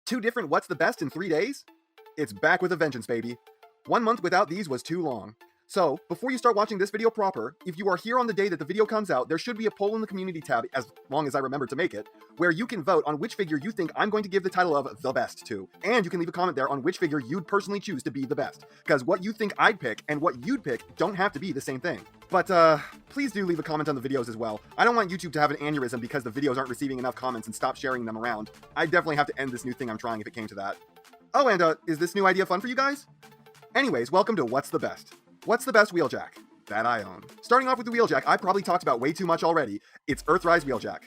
Two different what's the best in 3 days? It's back with a vengeance, baby. 1 month without these was too long. So, before you start watching this video proper, if you are here on the day that the video comes out, there should be a poll in the community tab, as long as I remember to make it, where you can vote on which figure you think I'm going to give the title of the best to. And you can leave a comment there on which figure you'd personally choose to be the best. Because what you think I'd pick and what you'd pick don't have to be the same thing. But, please do leave a comment on the videos as well. I don't want YouTube to have an aneurysm because the videos aren't receiving enough comments and stop sharing them around. I definitely have to end this new thing I'm trying if it came to that. Oh, and, is this new idea fun for you guys? Anyways, welcome to What's the Best? What's the best Wheeljack that I own? Starting off with the Wheeljack I probably talked about way too much already. It's Earthrise Wheeljack.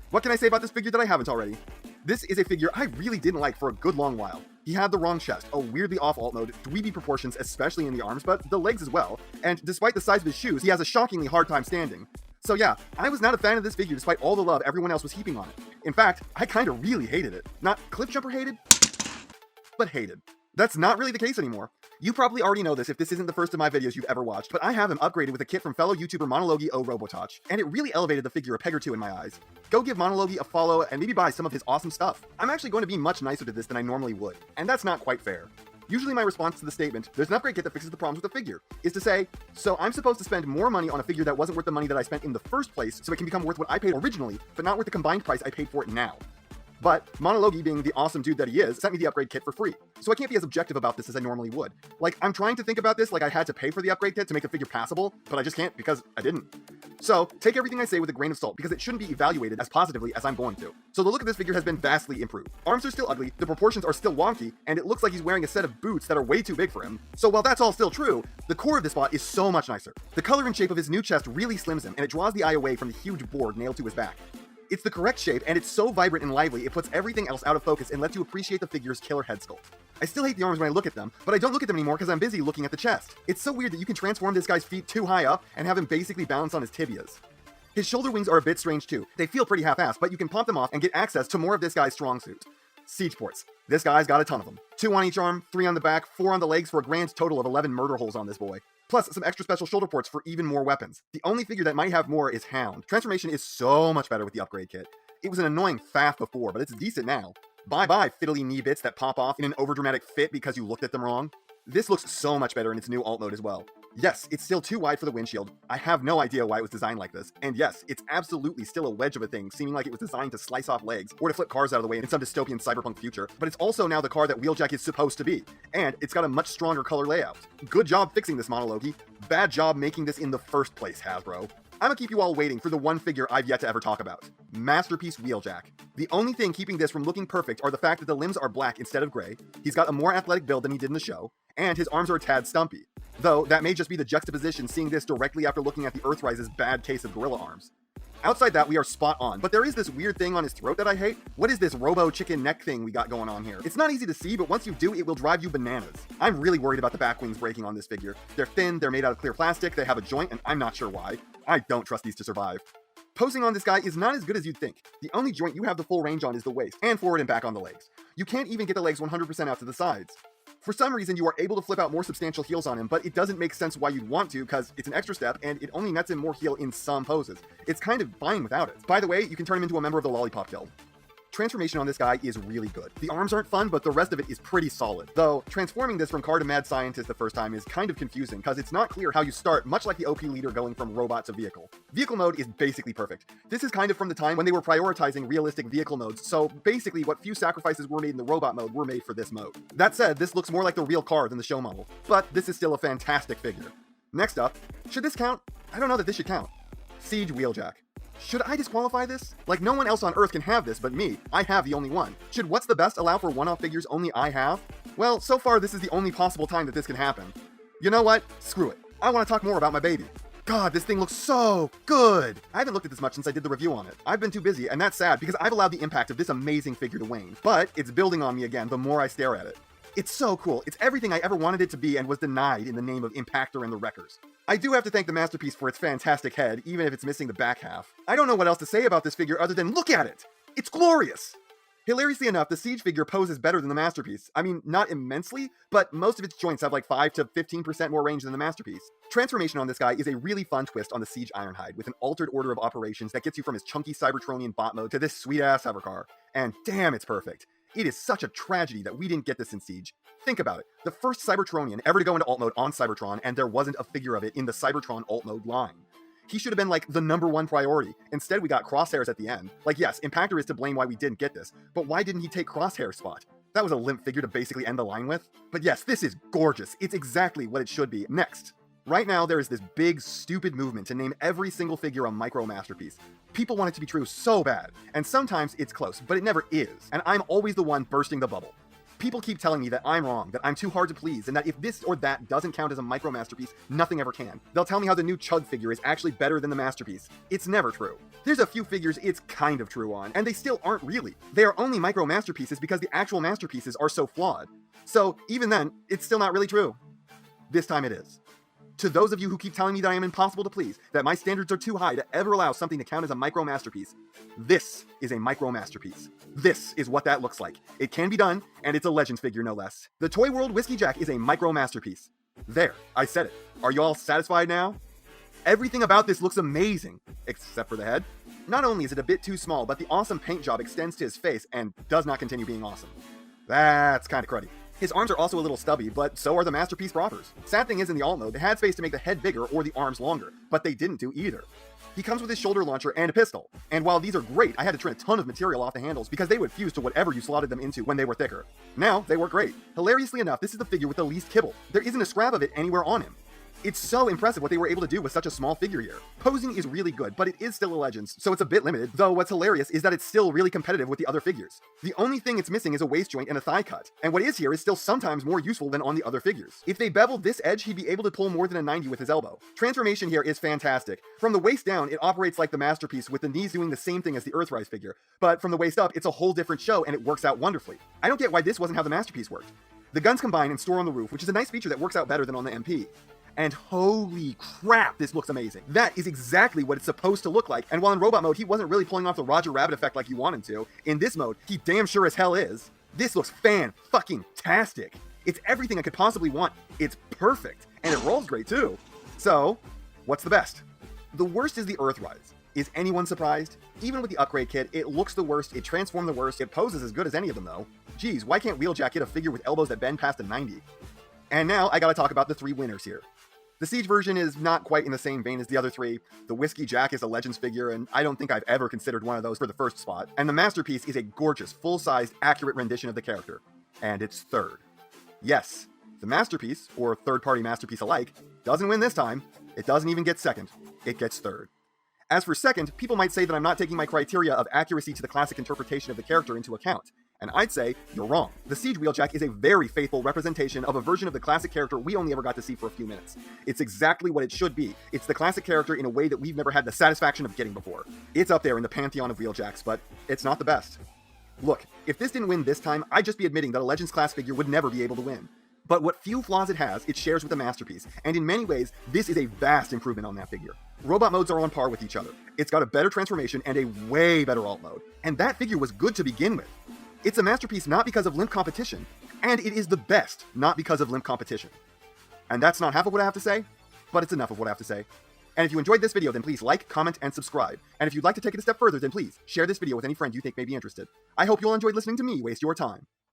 What can I say about this figure that I haven't already? This is a figure I really didn't like for a good long while. He had the wrong chest, a weirdly off alt mode, dweeby proportions especially in the arms, but the legs as well, and despite the size of his shoes, he has a shockingly hard time standing. So yeah, I was not a fan of this figure despite all the love everyone else was heaping on it. In fact, I kinda really hated it. Not Cliffjumper hated, but hated. That's not really the case anymore. You probably already know this if this isn't the first of my videos you've ever watched, but I have him upgraded with a kit from fellow YouTuber Monologi O Robotoch, and it really elevated the figure a peg or two in my eyes. Go give Monologi a follow and maybe buy some of his awesome stuff. I'm actually going to be much nicer to this than I normally would, and that's not quite fair. Usually my response to the statement, "There's an upgrade kit that fixes the problems with the figure," is to say, so I'm supposed to spend more money on a figure that wasn't worth the money that I spent in the first place so it can become worth what I paid originally, but not worth the combined price I paid for it now. But Monologi, being the awesome dude that he is, sent me the upgrade kit for free, so I can't be as objective about this as I normally would. Like, I'm trying to think about this like I had to pay for the upgrade kit to make the figure passable, but I just can't because I didn't. So, take everything I say with a grain of salt, because it shouldn't be evaluated as positively as I'm going to. So the look of this figure has been vastly improved. Arms are still ugly, the proportions are still wonky, and it looks like he's wearing a set of boots that are way too big for him. So while that's all still true, the core of this bot is so much nicer. The color and shape of his new chest really slims him, and it draws the eye away from the huge board nailed to his back. It's the correct shape, and it's so vibrant and lively, it puts everything else out of focus and lets you appreciate the figure's killer head sculpt. I still hate the arms when I look at them, but I don't look at them anymore because I'm busy looking at the chest. It's so weird that you can transform this guy's feet too high up and have him basically balance on his tibias. His shoulder wings are a bit strange too. They feel pretty half-assed, but you can pop them off and get access to more of this guy's strong suit. Siege ports. This guy's got a ton of them. 2 on each arm, 3 on the back, 4 on the legs for a grand total of 11 murder holes on this boy. Plus some extra special shoulder ports for even more weapons. The only figure that might have more is Hound. Transformation is so much better with the upgrade kit. It was an annoying faff before, but it's decent now. Bye-bye fiddly knee bits that pop off in an overdramatic fit because you looked at them wrong. This looks so much better in its new alt mode as well. Yes, it's still too wide for the windshield. I have no idea why it was designed like this. And yes, it's absolutely still a wedge of a thing, seeming like it was designed to slice off legs or to flip cars out of the way in some dystopian cyberpunk future. But it's also now the car that Wheeljack is supposed to be. And it's got a much stronger color layout. Good job fixing this, Monologi. Bad job making this in the first place, Hasbro. I'm gonna keep you all waiting for the one figure I've yet to ever talk about. Masterpiece Wheeljack. The only thing keeping this from looking perfect are the fact that the limbs are black instead of gray, he's got a more athletic build than he did in the show, and his arms are a tad stumpy. Though, that may just be the juxtaposition seeing this directly after looking at the Earthrise's bad case of gorilla arms. Outside that, we are spot on, but there is this weird thing on his throat that I hate. What is this robo chicken neck thing we got going on here? It's not easy to see, but once you do, it will drive you bananas. I'm really worried about the back wings breaking on this figure. They're thin, they're made out of clear plastic, they have a joint, and I'm not sure why. I don't trust these to survive. Posing on this guy is not as good as you'd think. The only joint you have the full range on is the waist, and forward and back on the legs. You can't even get the legs 100% out to the sides. For some reason, you are able to flip out more substantial heels on him, but it doesn't make sense why you'd want to, because it's an extra step, and it only nets in more heel in some poses. It's kind of fine without it. By the way, you can turn him into a member of the Lollipop Guild. Transformation on this guy is really good. The arms aren't fun, but the rest of it is pretty solid. Though, transforming this from car to mad scientist the first time is kind of confusing, because it's not clear how you start, much like the OP leader going from robot to vehicle. Vehicle mode is basically perfect. This is kind of from the time when they were prioritizing realistic vehicle modes, so basically what few sacrifices were made in the robot mode were made for this mode. That said, this looks more like the real car than the show model, but this is still a fantastic figure. Next up, should this count? I don't know that this should count. Siege Wheeljack. Should I disqualify this? Like, no one else on Earth can have this but me. I have the only one. Should What's the Best allow for one-off figures only I have? Well, so far this is the only possible time that this can happen. You know what? Screw it. I want to talk more about my baby. God, this thing looks so good! I haven't looked at this much since I did the review on it. I've been too busy, and that's sad because I've allowed the impact of this amazing figure to wane. But it's building on me again the more I stare at it. It's so cool. It's everything I ever wanted it to be and was denied in the name of Impactor and the Wreckers. I do have to thank the Masterpiece for its fantastic head, even if it's missing the back half. I don't know what else to say about this figure other than look at it! It's glorious! Hilariously enough, the Siege figure poses better than the Masterpiece. I mean, not immensely, but most of its joints have like 5 to 15% more range than the Masterpiece. Transformation on this guy is a really fun twist on the Siege Ironhide, with an altered order of operations that gets you from his chunky Cybertronian bot mode to this sweet-ass hover car. And damn, it's perfect. It is such a tragedy that we didn't get this in Siege. Think about it. The first Cybertronian ever to go into alt mode on Cybertron, and there wasn't a figure of it in the Cybertron alt mode line. He should have been like the #1 priority. Instead, we got Crosshairs at the end. Like, yes, Impactor is to blame why we didn't get this, but why didn't he take Crosshair's spot? That was a limp figure to basically end the line with. But yes, this is gorgeous. It's exactly what it should be. Next. Right now, there is this big, stupid movement to name every single figure a micro masterpiece. People want it to be true so bad, and sometimes it's close, but it never is, and I'm always the one bursting the bubble. People keep telling me that I'm wrong, that I'm too hard to please, and that if this or that doesn't count as a micro masterpiece, nothing ever can. They'll tell me how the new Chug figure is actually better than the masterpiece. It's never true. There's a few figures it's kind of true on, and they still aren't really. They are only micro masterpieces because the actual masterpieces are so flawed. So even then, it's still not really true. This time it is. To those of you who keep telling me that I am impossible to please, that my standards are too high to ever allow something to count as a micro masterpiece, this is a micro masterpiece. This is what that looks like. It can be done, and it's a Legends figure no less. The Toy World Wheeljack is a micro masterpiece. There, I said it. Are you all satisfied now? Everything about this looks amazing, except for the head. Not only is it a bit too small, but the awesome paint job extends to his face and does not continue being awesome. That's kinda cruddy. His arms are also a little stubby, but so are the masterpiece propers. Sad thing is, in the alt mode, they had space to make the head bigger or the arms longer, but they didn't do either. He comes with his shoulder launcher and a pistol, and while these are great, I had to trim a ton of material off the handles because they would fuse to whatever you slotted them into when they were thicker. Now, they work great. Hilariously enough, this is the figure with the least kibble. There isn't a scrap of it anywhere on him. It's so impressive what they were able to do with such a small figure here. Posing is really good, but it is still a Legends, so it's a bit limited, though what's hilarious is that it's still really competitive with the other figures. The only thing it's missing is a waist joint and a thigh cut, and what is here is still sometimes more useful than on the other figures. If they beveled this edge, he'd be able to pull more than a 90 with his elbow. Transformation here is fantastic. From the waist down, it operates like the masterpiece with the knees doing the same thing as the Earthrise figure, but from the waist up, it's a whole different show and it works out wonderfully. I don't get why this wasn't how the masterpiece worked. The guns combine and store on the roof, which is a nice feature that works out better than on the MP. And holy crap, this looks amazing. That is exactly what it's supposed to look like, and while in robot mode, he wasn't really pulling off the Roger Rabbit effect like you want him to, in this mode, he damn sure as hell is. This looks fan-fucking-tastic. It's everything I could possibly want. It's perfect, and it rolls great too. So, what's the best? The worst is the Earthrise. Is anyone surprised? Even with the upgrade kit, it looks the worst, it transformed the worst, it poses as good as any of them though. Geez, why can't Wheeljack get a figure with elbows that bend past a 90? And now, I gotta talk about the 3 winners here. The Siege version is not quite in the same vein as the other 3. The Whiskey Jack is a Legends figure, and I don't think I've ever considered one of those for the first spot. And the Masterpiece is a gorgeous, full-sized, accurate rendition of the character. And it's 3rd. Yes, the Masterpiece, or third-party Masterpiece alike, doesn't win this time. It doesn't even get 2nd. It gets 3rd. As for 2nd, people might say that I'm not taking my criteria of accuracy to the classic interpretation of the character into account. And I'd say, you're wrong. The Siege Wheeljack is a very faithful representation of a version of the classic character we only ever got to see for a few minutes. It's exactly what it should be. It's the classic character in a way that we've never had the satisfaction of getting before. It's up there in the pantheon of Wheeljacks, but it's not the best. Look, if this didn't win this time, I'd just be admitting that a Legends class figure would never be able to win. But what few flaws it has, it shares with the Masterpiece, and in many ways, this is a vast improvement on that figure. Robot modes are on par with each other. It's got a better transformation and a way better alt mode, and that figure was good to begin with. It's a masterpiece not because of limp competition, and it is the best not because of limp competition. And that's not half of what I have to say, but it's enough of what I have to say. And if you enjoyed this video, then please like, comment, and subscribe. And if you'd like to take it a step further, then please share this video with any friend you think may be interested. I hope you all enjoyed listening to me waste your time.